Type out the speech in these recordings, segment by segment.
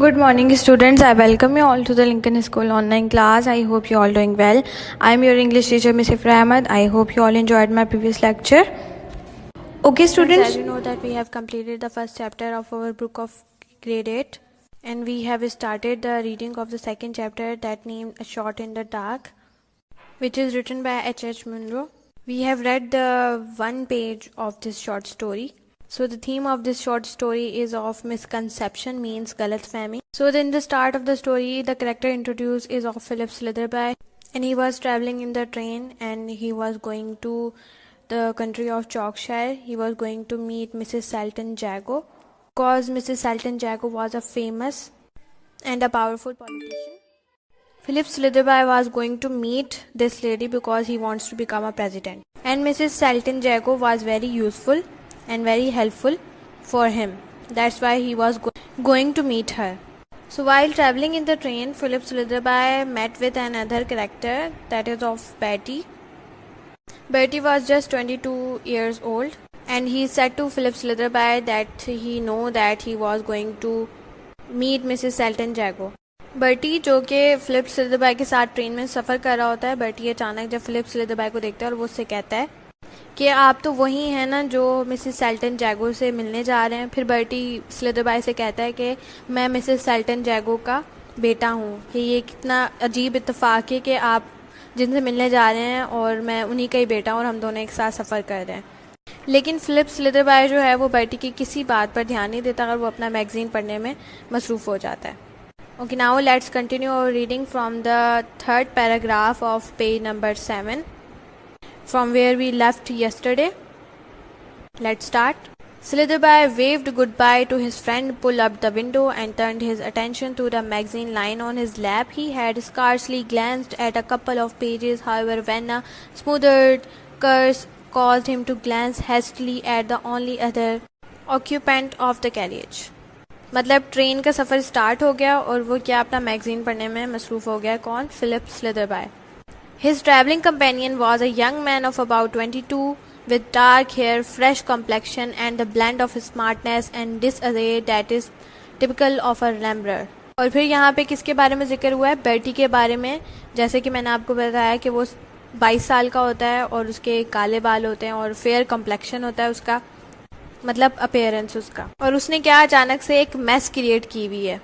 Good morning, students. I welcome you all to the Lincoln School online class. I hope you all doing well. I am your English teacher, Miss Ifra Ahmed. I hope you all enjoyed my previous lecture. Okay, students. As you know that we have completed the first chapter of our book of grade 8, and we have started the reading of the second chapter that named A Shot in the Dark, which is written by H.H. Munro. We have read the one page of this short story. So the theme of this short story is of misconception, means galatfahmi. So in the start of the story, the character introduced is of Philip Slitherby, and he was traveling in the train and he was going to the country of Yorkshire. He was going to meet Mrs. Salton Jago, because Mrs. Salton Jago was a famous and a powerful politician. Philip Slitherby was going to meet this lady because he wants to become a president. And Mrs. Salton Jago was very useful and very helpful for him. That's why he was going to meet her. So while traveling in the train, Philip Slitherby met with another character, that is of Betty. Betty was just 22 years old, and he said to Philip Slitherby that he know that he was going to meet Mrs. Salton Jago. Bertie जो कि Philip स्लिदरबाई के साथ train में सफ़र कर रहा होता है, Bertie अचानक जब फिलिप स्लिदरबाई को देखता है और वो उससे कहता है कि आप तो वही हैं ना जो मिसेस सैल्टन जैगो से मिलने जा रहे हैं। फिर बर्टी स्लिदरबाई से कहता है कि मैं मिसेस सैल्टन जैगो का बेटा हूँ, कि ये कितना अजीब इत्तेफाक है कि आप जिनसे मिलने जा रहे हैं और मैं उन्हीं का ही बेटा हूँ और हम दोनों एक साथ सफ़र कर रहे हैं। लेकिन फिलिप स्लिदरबाई जो है वो बर्टी की किसी बात पर ध्यान नहीं देता और वो अपना मैगज़ीन पढ़ने में मसरूफ़ हो जाता है। Okay, now let's continue our reading from the third paragraph of page number 7, from where we left yesterday. Let's start. Slitherby waved goodbye to his friend, pulled up the window, and turned his attention to the magazine lying on his lap. He had scarcely glanced at a couple of pages, however, when a smothered curse caused him to glance hastily at the only other occupant of the carriage. मतलब train का सफ़र start हो गया और वो क्या अपना magazine पढ़ने में मसरूफ़ हो गया। कौन? Philip Slitherby. His travelling companion was a young man of about 22 with dark hair, fresh complexion, and the blend of smartness and disarray that is typical of a rambler. और फिर यहाँ पे किसके बारे में जिक्र हुआ है? बेटी के बारे में। जैसे कि मैंने आपको बताया कि वो 22 साल का होता है और उसके काले बाल होते हैं और फेयर कम्प्लेक्शन होता है उसका, मतलब अपेयरेंस उसका। और उसने क्या अचानक से एक मैस क्रिएट की हुई है।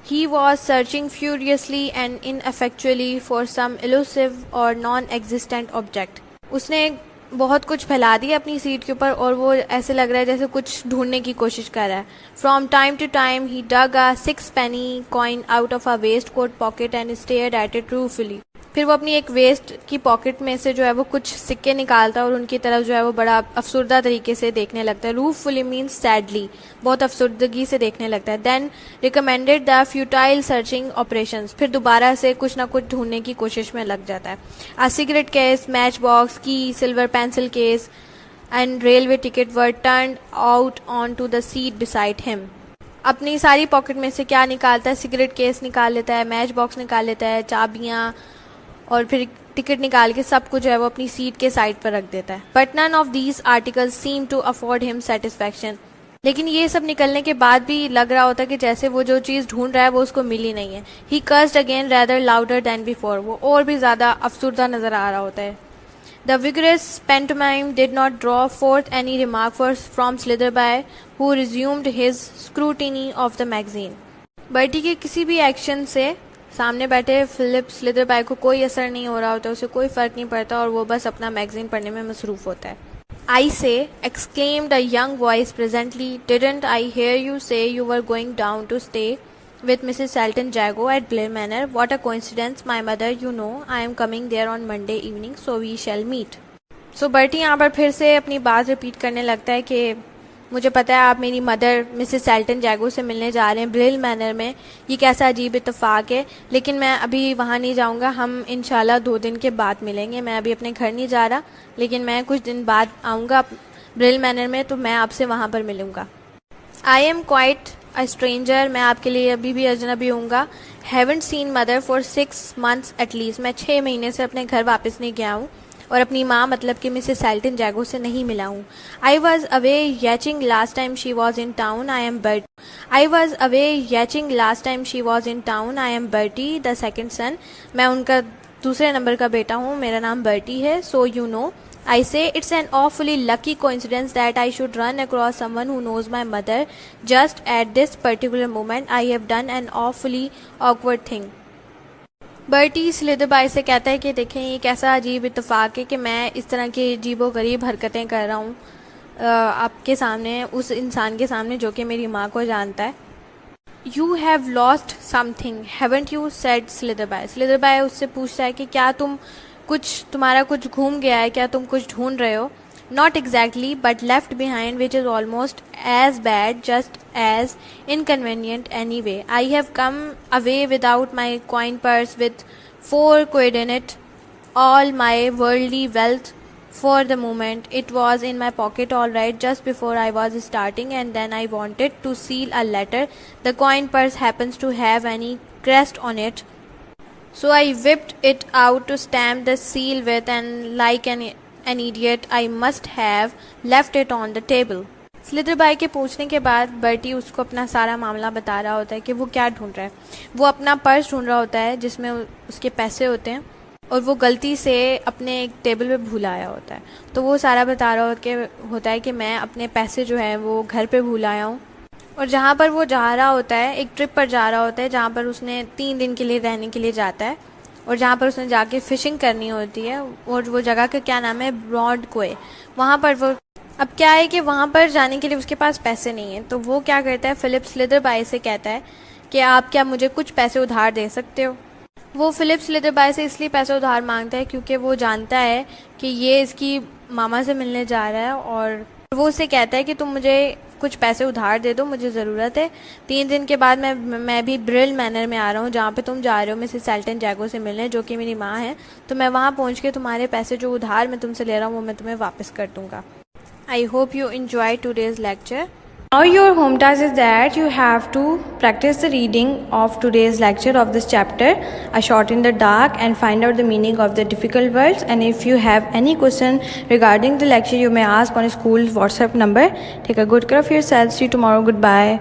He was searching furiously and ineffectually for some elusive or non-existent object. उसने बहुत कुछ फैला दिया अपनी सीट के ऊपर और वो ऐसे लग रहा है जैसे कुछ ढूंढने की कोशिश कर रहा है। From time to time he dug a 6-penny coin out of a waistcoat pocket and stared at it ruefully. फिर वो अपनी एक वेस्ट की पॉकेट में से जो है वो कुछ सिक्के निकालता है और उनकी तरफ जो है वो बड़ा अफसुर्दा तरीके से देखने लगता है। रूफुली मीन्स सैडली, बहुत अफसुर्दगी से देखने लगता है। Then recommended the futile searching operations, फिर दोबारा से कुछ ना कुछ ढूंढने की कोशिश में लग जाता है। A cigarette case, match box, key, silver pencil case and railway ticket were turned out on to the seat beside him. अपनी सारी पॉकेट में से क्या निकालता है? सिगरेट केस निकाल लेता है, मैच बॉक्स निकाल लेता है, चाबियाँ और फिर टिकट निकाल के सब कुछ है वो अपनी सीट के साइड पर रख देता है। But none of these articles seem to afford him satisfaction, लेकिन ये सब निकलने के बाद भी लग रहा होता है कि जैसे वो जो चीज़ ढूंढ रहा है वो उसको मिली नहीं है। He cursed again rather louder than before, वो और भी ज़्यादा अफसुर्दा नज़र आ रहा होता है। The vigorous pantomime did not draw forth any remark from Slitherby, who resumed his scrutiny of the magazine. Bertie के किसी भी एक्शन से सामने बैठे फिलिप स्लिदरबाई को कोई असर नहीं हो रहा होता, उसे कोई फ़र्क नहीं पड़ता और वो बस अपना मैगज़ीन पढ़ने में मसरूफ़ होता है। I say exclaimed a young voice presently, didn't I hear you say you were going down to stay with Mrs Salton Jago at Blair Manor? What a coincidence, my mother you know I am coming there on Monday evening, so we shall meet. So Bertie यहाँ पर फिर से अपनी बात repeat करने लगता है कि मुझे पता है आप मेरी मदर मिसेस सैल्टन जैगो से मिलने जा रहे हैं ब्रिल मैनर में, ये कैसा अजीब इत्तेफाक है, लेकिन मैं अभी वहाँ नहीं जाऊँगा, हम इंशाल्लाह 2 दिन के बाद मिलेंगे। मैं अभी अपने घर नहीं जा रहा, लेकिन मैं कुछ दिन बाद आऊँगा ब्रिल मैनर में, तो मैं आपसे वहाँ पर मिलूँगा। I am quite a stranger, मैं आपके लिए अभी भी अजनबी हूँगा। Haven't seen mother for 6 months at least, मैं 6 महीने से अपने घर वापस नहीं गया हूँ। और अपनी माँ मतलब कि मिसेस सेल्टन जैगो से नहीं मिला हूँ। I was away yachting last time she was in town I am Bertie. I was away yachting last time she was in town I am Bertie the second son. मैं उनका दूसरे number का बेटा हूँ, मेरा नाम बर्टी है। So you know, I say it's an awfully lucky coincidence that I should run across someone who knows my mother just at this particular moment. I have done an awfully awkward thing. Bertie Slitherby से कहता है कि देखें ये कैसा अजीब इत्तेफाक है कि मैं इस तरह की अजीबोगरीब हरकतें कर रहा हूँ आपके सामने, उस इंसान के सामने जो कि मेरी माँ को जानता है। You have lost something, haven't you? said स्लिदरबाई। स्लिदरबाई उससे पूछता है कि क्या तुम्हारा कुछ घूम गया है, क्या तुम कुछ ढूंढ रहे हो? Not exactly, but left behind, which is almost as bad, just as inconvenient anyway. I have come away without my coin purse with 4 quid in it, all my worldly wealth. For the moment, it was in my pocket all right just before I was starting, and then I wanted to seal a letter. The coin purse happens to have any crest on it. So I whipped it out to stamp the seal with, and like an idiot, I must have left it on the table. स्लिदरबाई के पूछने के बाद Bertie उसको अपना सारा मामला बता रहा होता है कि वो क्या ढूंढ रहा है। वो अपना पर्स ढूंढ रहा होता है जिसमें उसके पैसे होते हैं, और वो गलती से अपने एक टेबल पे भूल आया होता है। तो वो सारा बता रहा होता है कि मैं अपने पैसे जो है वो घर पे भूल आया हूँ। और जहाँ पर वो जा रहा होता है, एक ट्रिप पर जा रहा होता है जहाँ पर उसने 3 दिन के लिए रहने के लिए जाता है, और जहाँ पर उसने जाके फ़िशिंग करनी होती है, और वो जगह का क्या नाम है, ब्रॉडक्वे। वहाँ पर वो अब क्या है कि वहाँ पर जाने के लिए उसके पास पैसे नहीं हैं। तो वो क्या करता है, फ़िलिप स्लिदरबाई से कहता है कि आप क्या मुझे कुछ पैसे उधार दे सकते हो। वो फ़िलिप स्लिदरबाई से इसलिए पैसे उधार मांगता है क्योंकि वो जानता है कि ये इसकी मामा से मिलने जा रहा है, और वो उससे कहता है कि तुम मुझे कुछ पैसे उधार दे दो, मुझे ज़रूरत है। 3 दिन के बाद मैं भी ब्रिल मैनर में आ रहा हूँ जहाँ पे तुम जा रहे हो मिसेस सेल्टन जैगो से मिलने, जो कि मेरी माँ है। तो मैं वहाँ पहुँच के तुम्हारे पैसे जो उधार मैं तुमसे ले रहा हूँ वो मैं तुम्हें वापस कर दूँगा। I hope you enjoy today's lecture. Now your home task is that you have to practice the reading of today's lecture of this chapter, A Shot in the Dark, and find out the meaning of the difficult words. And if you have any question regarding the lecture, you may ask on school's WhatsApp number. Take a good care of yourself. See you tomorrow. Goodbye.